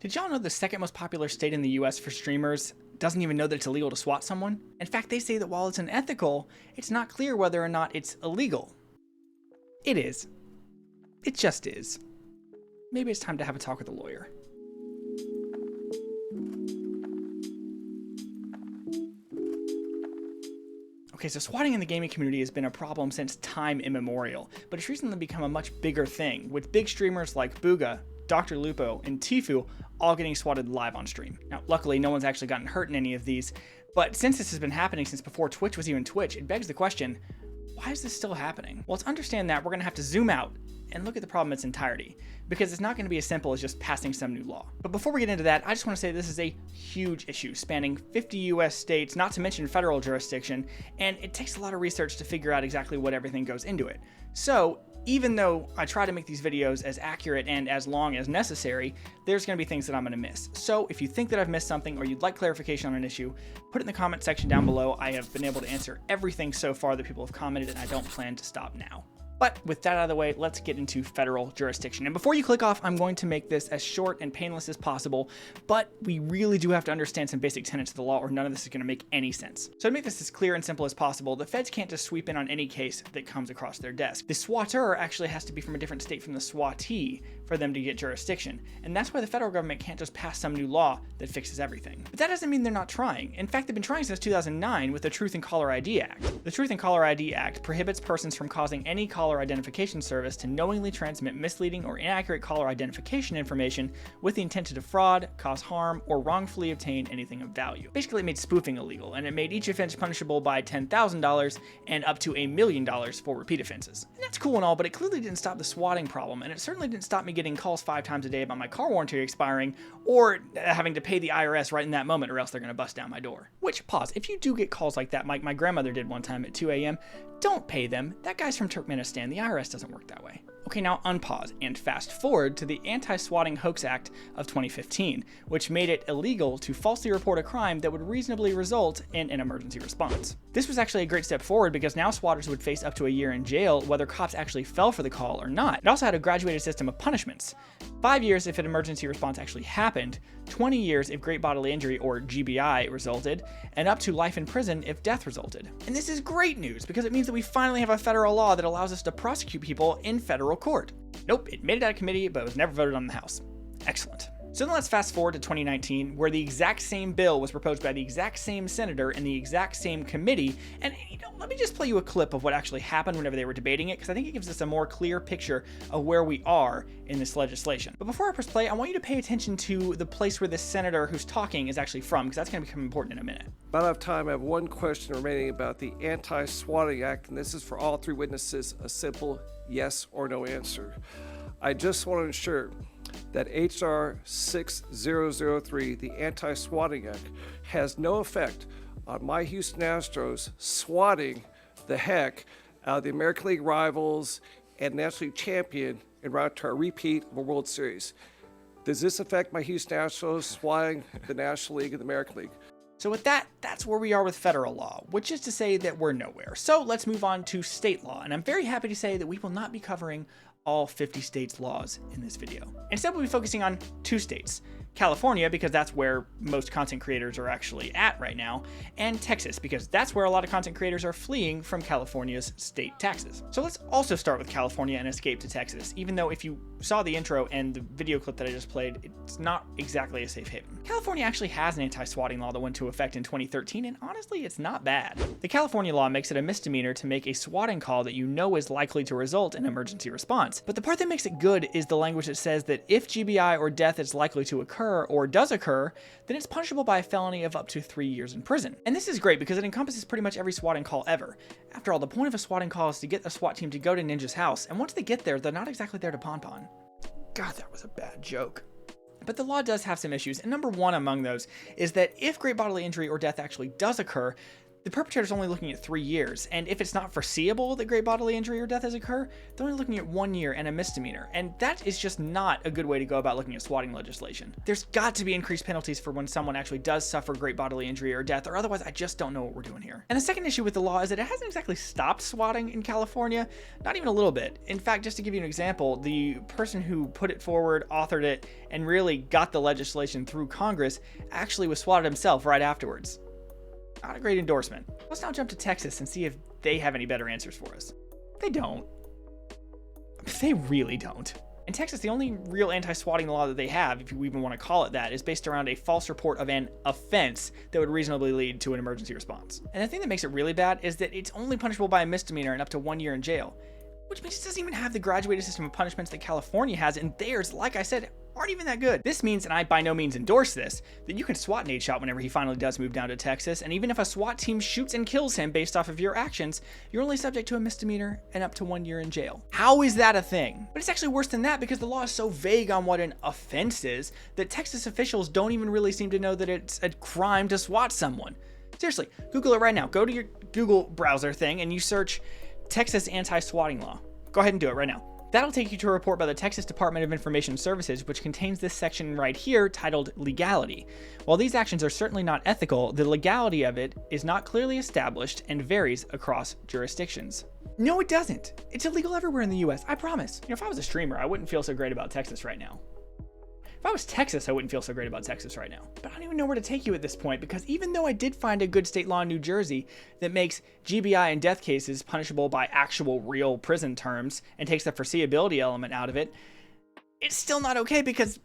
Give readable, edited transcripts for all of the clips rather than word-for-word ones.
Did y'all know the second most popular state in the US for streamers doesn't even know that it's illegal to SWAT someone? In fact, they say that while it's unethical, it's not clear whether or not it's illegal. It is. It just is. Maybe it's time to have a talk with a lawyer. Okay, so swatting in the gaming community has been a problem since time immemorial, but it's recently become a much bigger thing, with big streamers like Booga, Dr. Lupo, and Tfue all getting swatted live on stream. Now, luckily, no one's actually gotten hurt in any of these, but since this has been happening since before Twitch was even Twitch, it begs the question, why is this still happening? Well, to understand that, we're going to have to zoom out and look at the problem in its entirety, because it's not going to be as simple as just passing some new law. But before we get into that, I just want to say this is a huge issue spanning 50 US states, not to mention federal jurisdiction, and it takes a lot of research to figure out exactly what everything goes into it. So even though I try to make these videos as accurate and as long as necessary, there's going to be things that I'm going to miss. So if you think that I've missed something or you'd like clarification on an issue, put it in the comment section down below. I have been able to answer everything so far that people have commented, and I don't plan to stop now. But with that out of the way, let's get into federal jurisdiction. And before you click off, I'm going to make this as short and painless as possible, but we really do have to understand some basic tenets of the law or none of this is going to make any sense. So to make this as clear and simple as possible, the feds can't just sweep in on any case that comes across their desk. The swatter actually has to be from a different state from the swattee for them to get jurisdiction. And that's why the federal government can't just pass some new law that fixes everything. But that doesn't mean they're not trying. In fact, they've been trying since 2009 with the Truth in Caller ID Act. The Truth in Caller ID Act prohibits persons from causing any caller identification service to knowingly transmit misleading or inaccurate caller identification information with the intent to defraud, cause harm, or wrongfully obtain anything of value. Basically, it made spoofing illegal, and it made each offense punishable by $10,000 and up to $1 million for repeat offenses. And that's cool and all, but it clearly didn't stop the swatting problem, and it certainly didn't stop me getting calls 5 times a day about my car warranty expiring, or having to pay the IRS right in that moment, or else they're going to bust down my door. Which, pause, if you do get calls like that, my grandmother did one time at 2 a.m., don't pay them. That guy's from Turkmenistan. The IRS doesn't work that way. Okay, now unpause and fast forward to the Anti-Swatting Hoax Act of 2015, which made it illegal to falsely report a crime that would reasonably result in an emergency response. This was actually a great step forward because now swatters would face up to a year in jail whether cops actually fell for the call or not. It also had a graduated system of punishments. 5 years if an emergency response actually happened, 20 years if great bodily injury or GBI resulted, and up to life in prison if death resulted. And this is great news because it means that we finally have a federal law that allows us to prosecute people in federal court. Nope, it made it out of committee, but it was never voted on in the House. Excellent. So then let's fast forward to 2019, where the exact same bill was proposed by the exact same senator in the exact same committee. And let me just play you a clip of what actually happened whenever they were debating it, because I think it gives us a more clear picture of where we are in this legislation. But before I press play, I want you to pay attention to the place where this senator who's talking is actually from, because that's going to become important in a minute. About out of time, I have one question remaining about the Anti-Swatting Act, and this is for all 3 witnesses, a simple yes or no answer. I just want to ensure that H.R. 6003, the Anti-Swatting Act, has no effect on my Houston Astros swatting the heck out of the American League rivals and National League champion en route to a repeat of a World Series. Does this affect my Houston Astros swatting the National League and the American League? So with that, that's where we are with federal law, which is to say that we're nowhere. So let's move on to state law, and I'm very happy to say that we will not be covering all 50 states' laws in this video. Instead, we'll be focusing on 2 states. California, because that's where most content creators are actually at right now, and Texas, because that's where a lot of content creators are fleeing from California's state taxes. So let's also start with California and escape to Texas, even though if you saw the intro and the video clip that I just played, it's not exactly a safe haven. California actually has an anti-swatting law that went into effect in 2013, and honestly, it's not bad. The California law makes it a misdemeanor to make a swatting call that you know is likely to result in emergency response. But the part that makes it good is the language that says that if GBI or death is likely to occur or does occur, then it's punishable by a felony of up to 3 years in prison. And this is great because it encompasses pretty much every swatting call ever. After all, the point of a swatting call is to get a SWAT team to go to Ninja's house, and once they get there, they're not exactly there to pon-pon. God, that was a bad joke. But the law does have some issues, and number one among those is that if great bodily injury or death actually does occur, The perpetrator's only looking at 3 years, and if it's not foreseeable that great bodily injury or death has occurred, they're only looking at 1 year and a misdemeanor, and that is just not a good way to go about looking at swatting legislation. There's got to be increased penalties for when someone actually does suffer great bodily injury or death, or otherwise I just don't know what we're doing here. And the second issue with the law is that it hasn't exactly stopped swatting in California, not even a little bit. In fact, just to give you an example, the person who put it forward, authored it, and really got the legislation through Congress actually was swatted himself right afterwards. Not a great endorsement. Let's now jump to Texas and see if they have any better answers for us. They don't. They really don't. In Texas, the only real anti-swatting law that they have, if you even want to call it that, is based around a false report of an offense that would reasonably lead to an emergency response. And the thing that makes it really bad is that it's only punishable by a misdemeanor and up to 1 year in jail, which means it doesn't even have the graduated system of punishments that California has, and theirs, like I said, aren't even that good. This means, and I by no means endorse this, that you can SWAT Nate shot whenever he finally does move down to Texas, and even if a SWAT team shoots and kills him based off of your actions, you're only subject to a misdemeanor and up to 1 year in jail. How is that a thing? But it's actually worse than that because the law is so vague on what an offense is that Texas officials don't even really seem to know that it's a crime to SWAT someone. Seriously, Google it right now. Go to your Google browser thing and you search Texas anti-swatting law. Go ahead and do it right now. That'll take you to a report by the Texas Department of Information Services, which contains this section right here titled Legality. While these actions are certainly not ethical, the legality of it is not clearly established and varies across jurisdictions. No, it doesn't. It's illegal everywhere in the US, I promise. If I was a streamer, I wouldn't feel so great about Texas right now. If I was Texas, I wouldn't feel so great about Texas right now. But I don't even know where to take you at this point, because even though I did find a good state law in New Jersey that makes GBI and death cases punishable by actual real prison terms and takes the foreseeability element out of it, it's still not okay because,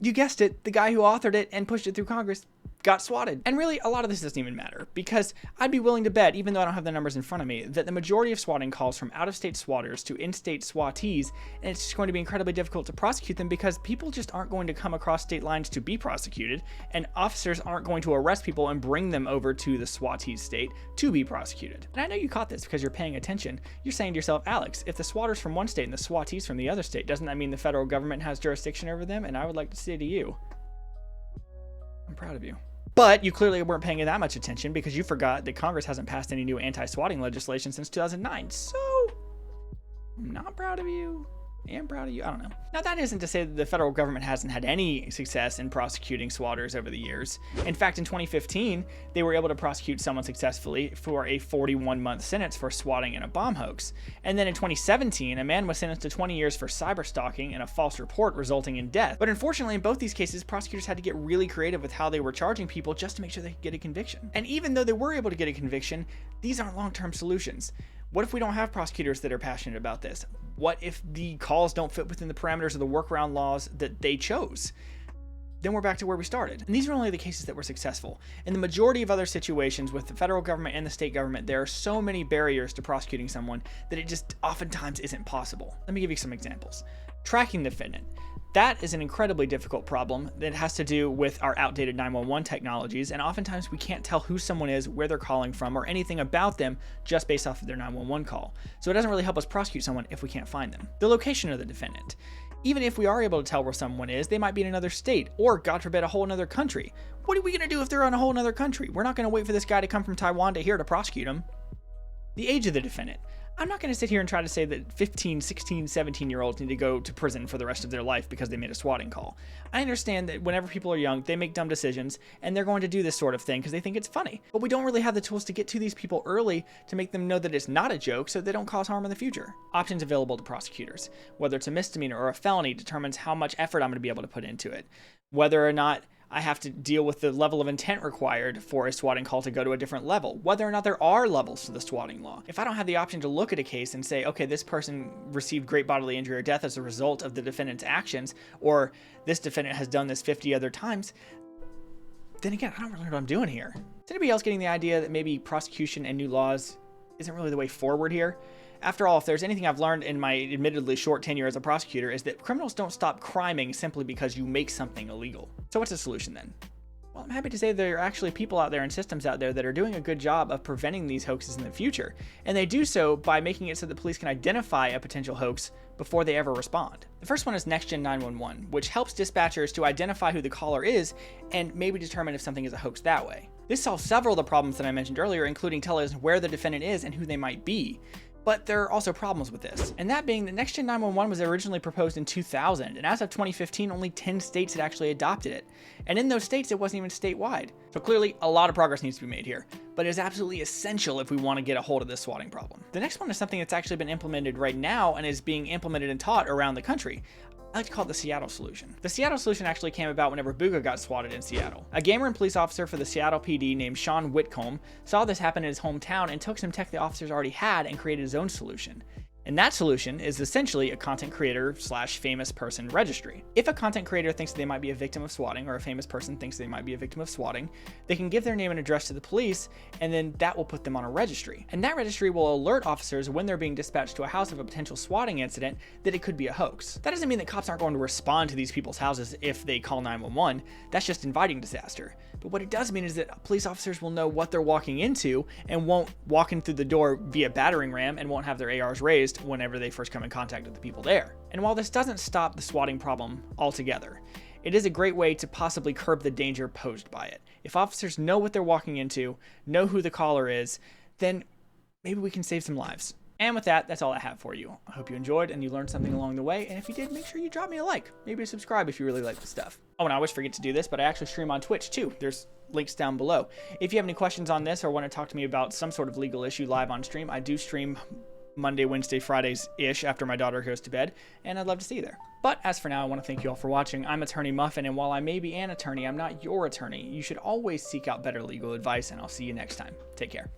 you guessed it, the guy who authored it and pushed it through Congress got swatted. And really, a lot of this doesn't even matter, because I'd be willing to bet, even though I don't have the numbers in front of me, that the majority of swatting calls from out-of-state swatters to in-state swattees, and it's just going to be incredibly difficult to prosecute them because people just aren't going to come across state lines to be prosecuted, and officers aren't going to arrest people and bring them over to the swattees state to be prosecuted. And I know you caught this because you're paying attention. You're saying to yourself, Alex, if the swatters from one state and the swattees from the other state, doesn't that mean the federal government has jurisdiction over them? And I would like to say to you, I'm proud of you. But you clearly weren't paying that much attention because you forgot that Congress hasn't passed any new anti-swatting legislation since 2009. So, I'm not proud of you. I am proud of you. I don't know. Now, that isn't to say that the federal government hasn't had any success in prosecuting swatters over the years. In fact, in 2015, they were able to prosecute someone successfully for a 41-month sentence for swatting in a bomb hoax. And then in 2017, a man was sentenced to 20 years for cyberstalking and a false report resulting in death. But unfortunately, in both these cases, prosecutors had to get really creative with how they were charging people just to make sure they could get a conviction. And even though they were able to get a conviction, these aren't long-term solutions. What if we don't have prosecutors that are passionate about this? What if the calls don't fit within the parameters of the workaround laws that they chose? Then we're back to where we started. And these are only the cases that were successful. In the majority of other situations with the federal government and the state government, there are so many barriers to prosecuting someone that it just oftentimes isn't possible. Let me give you some examples. Tracking the defendant. That is an incredibly difficult problem that has to do with our outdated 911 technologies, and oftentimes we can't tell who someone is, where they're calling from, or anything about them just based off of their 911 call. So it doesn't really help us prosecute someone if we can't find them. The location of the defendant. Even if we are able to tell where someone is, they might be in another state, or God forbid, a whole another country. What are we going to do if they're in a whole another country? We're not going to wait for this guy to come from Taiwan to here to prosecute him. The age of the defendant. I'm not going to sit here and try to say that 15, 16, 17-year-olds need to go to prison for the rest of their life because they made a swatting call. I understand that whenever people are young, they make dumb decisions, and they're going to do this sort of thing because they think it's funny. But we don't really have the tools to get to these people early to make them know that it's not a joke so they don't cause harm in the future. Options available to prosecutors. Whether it's a misdemeanor or a felony determines how much effort I'm going to be able to put into it. Whether or not I have to deal with the level of intent required for a swatting call to go to a different level, whether or not there are levels to the swatting law. If I don't have the option to look at a case and say, okay, this person received great bodily injury or death as a result of the defendant's actions, or this defendant has done this 50 other times, then again, I don't really know what I'm doing here. Is anybody else getting the idea that maybe prosecution and new laws isn't really the way forward here? After all, if there's anything I've learned in my admittedly short tenure as a prosecutor, is that criminals don't stop criming simply because you make something illegal. So what's the solution then? Well, I'm happy to say there are actually people out there and systems out there that are doing a good job of preventing these hoaxes in the future. And they do so by making it so that police can identify a potential hoax before they ever respond. The first one is NextGen 911, which helps dispatchers to identify who the caller is and maybe determine if something is a hoax that way. This solves several of the problems that I mentioned earlier, including telling us where the defendant is and who they might be. But there are also problems with this, and that being that Next Gen 911 was originally proposed in 2000, and as of 2015, only 10 states had actually adopted it. And in those states, it wasn't even statewide. So clearly, a lot of progress needs to be made here, but it is absolutely essential if we want to get a hold of this swatting problem. The next one is something that's actually been implemented right now and is being implemented and taught around the country. I like to call it the Seattle solution. The Seattle solution actually came about whenever Booga got swatted in Seattle. A gamer and police officer for the Seattle PD named Sean Whitcomb saw this happen in his hometown and took some tech the officers already had and created his own solution. And that solution is essentially a content creator / famous person registry. If a content creator thinks they might be a victim of swatting, or a famous person thinks they might be a victim of swatting, they can give their name and address to the police, and then that will put them on a registry. And that registry will alert officers when they're being dispatched to a house of a potential swatting incident that it could be a hoax. That doesn't mean that cops aren't going to respond to these people's houses if they call 911. That's just inviting disaster. But what it does mean is that police officers will know what they're walking into and won't walk in through the door via battering ram and won't have their ARs raised whenever they first come in contact with the people there. And while this doesn't stop the swatting problem altogether, it is a great way to possibly curb the danger posed by it. If officers know what they're walking into, know who the caller is, then maybe we can save some lives. And with that, that's all I have for you. I hope you enjoyed and you learned something along the way, and if you did, make sure you drop me a like. Maybe a subscribe if you really like the stuff. Oh, and I always forget to do this, but I actually stream on Twitch too. There's links down below. If you have any questions on this or want to talk to me about some sort of legal issue live on stream, I do stream Monday, Wednesday, Fridays-ish after my daughter goes to bed, and I'd love to see you there. But as for now, I want to thank you all for watching. I'm Attorney Muffin, and while I may be an attorney, I'm not your attorney. You should always seek out better legal advice, and I'll see you next time. Take care.